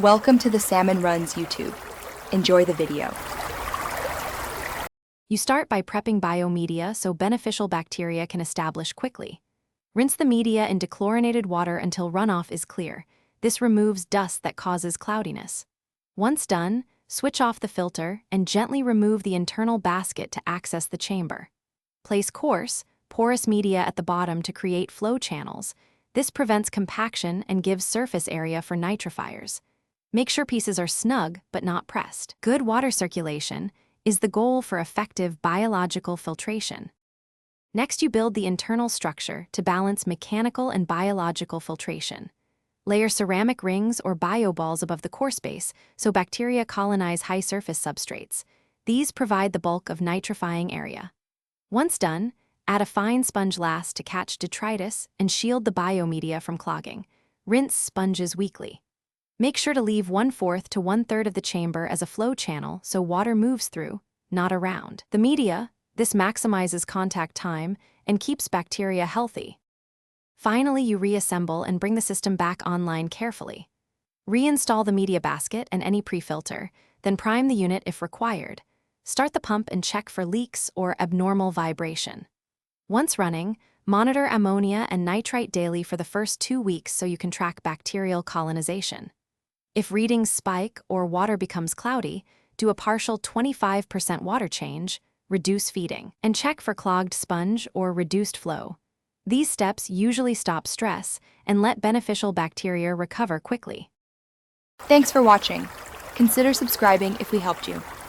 Welcome to the Salmon Runs YouTube. Enjoy the video. You start by prepping biomedia so beneficial bacteria can establish quickly. Rinse the media in dechlorinated water until runoff is clear. This removes dust that causes cloudiness. Once done, switch off the filter and gently remove the internal basket to access the chamber. Place coarse, porous media at the bottom to create flow channels. This prevents compaction and gives surface area for nitrifiers. Make sure pieces are snug but not pressed. Good water circulation is the goal for effective biological filtration. Next, you build the internal structure to balance mechanical and biological filtration. Layer ceramic rings or bioballs above the coarse base so bacteria colonize high-surface substrates. These provide the bulk of nitrifying area. Once done, add a fine sponge last to catch detritus and shield the biomedia from clogging. Rinse sponges weekly. Make sure to leave 1/4 to 1/3 of the chamber as a flow channel so water moves through, not around. The media, this maximizes contact time and keeps bacteria healthy. Finally, you reassemble and bring the system back online carefully. Reinstall the media basket and any pre-filter, then prime the unit if required. Start the pump and check for leaks or abnormal vibration. Once running, monitor ammonia and nitrite daily for the first 2 weeks so you can track bacterial colonization. If readings spike or water becomes cloudy, do a partial 25% water change, reduce feeding, and check for clogged sponge or reduced flow. These steps usually stop stress and let beneficial bacteria recover quickly. Thanks for watching. Consider subscribing if we helped you.